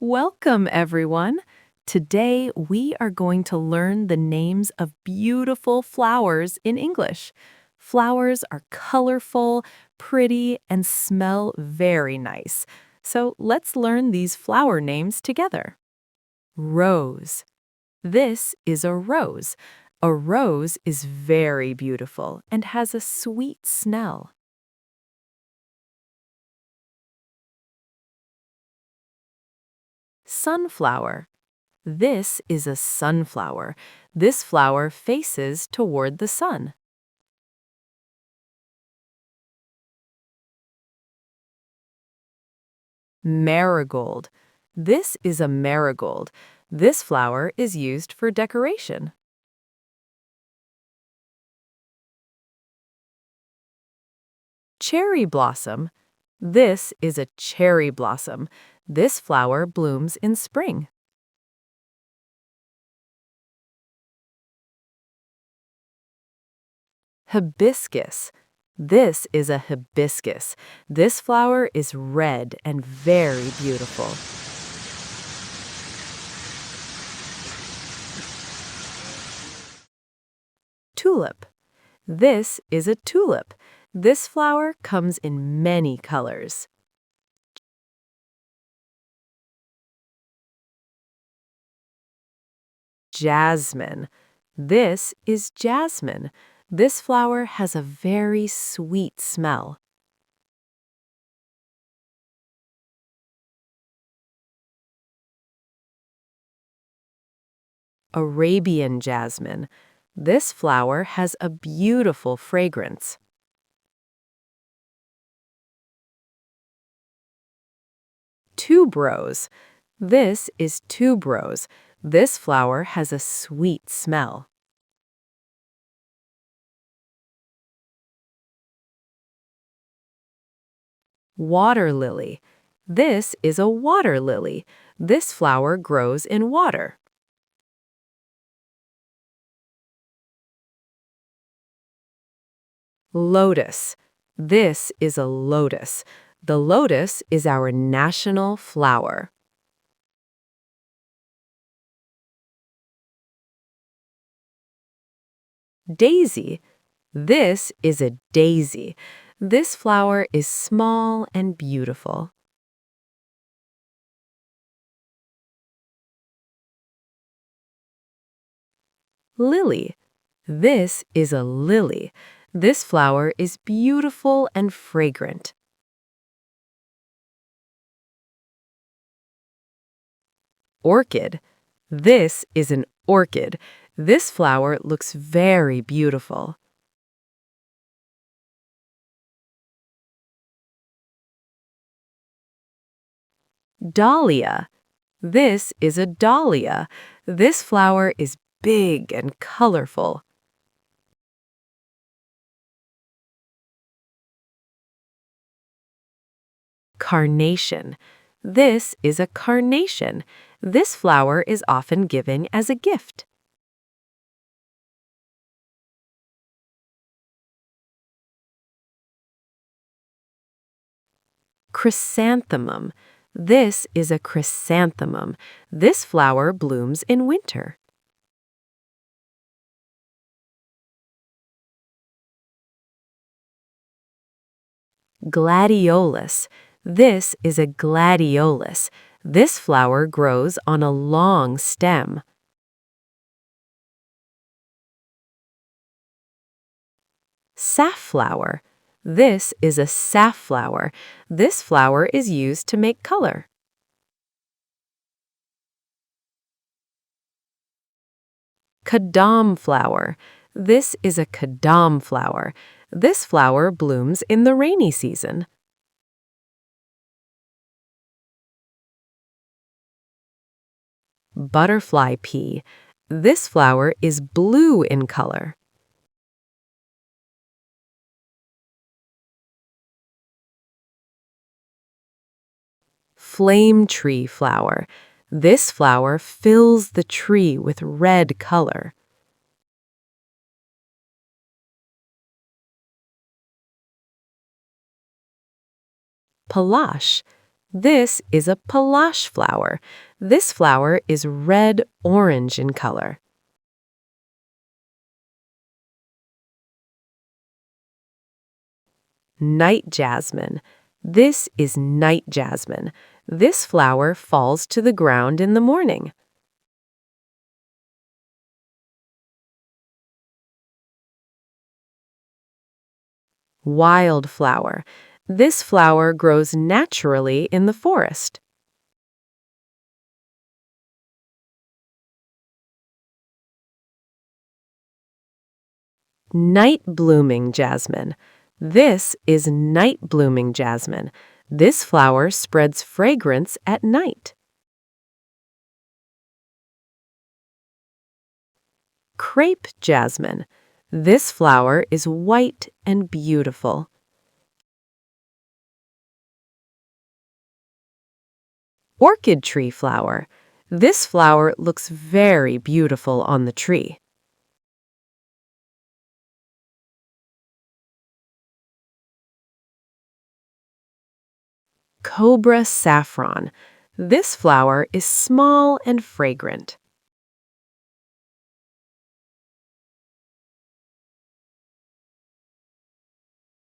Welcome, everyone. Today, we are going to learn the names of beautiful flowers in English. Flowers are colorful, pretty, and smell very nice. So let's learn these flower names together. Rose. This is a rose. A rose is very beautiful and has a sweet smell. Sunflower. This is a sunflower. This flower faces toward the sun. Marigold. This is a marigold. This flower is used for decoration. Cherry blossom. This is a cherry blossom. This flower blooms in spring. Hibiscus. This is a hibiscus. This flower is red and very beautiful. Tulip. This is a tulip. This flower comes in many colors. Jasmine. This is jasmine. This flower has a very sweet smell. Arabian jasmine. This flower has a beautiful fragrance. Tuberose. This is tuberose. This flower has a sweet smell. Water lily. This is a water lily. This flower grows in water. Lotus. This is a lotus. The lotus is our national flower. Daisy. This is a daisy. This flower is small and beautiful. Lily. This is a lily. This flower is beautiful and fragrant. Orchid. This is an orchid. This flower looks very beautiful. Dahlia. This is a dahlia. This flower is big and colorful. Carnation. This is a carnation. This flower is often given as a gift. Chrysanthemum. This is a chrysanthemum. This flower blooms in winter. Gladiolus. This is a gladiolus. This flower grows on a long stem. Safflower. This is a safflower. This flower is used to make color. Kadam flower. This is a kadam flower. This flower blooms in the rainy season. Butterfly pea. This flower is blue in color. Flame tree flower. This flower fills the tree with red color. Palash. This is a Palash flower. This flower is red-orange in color. Night jasmine. This is night jasmine. This flower falls to the ground in the morning. Wildflower. This flower grows naturally in the forest. Night-blooming jasmine. This is night-blooming jasmine. This flower spreads fragrance at night. Crepe jasmine. This flower is white and beautiful. Orchid tree flower. This flower looks very beautiful on the tree. Cobra saffron. This flower is small and fragrant.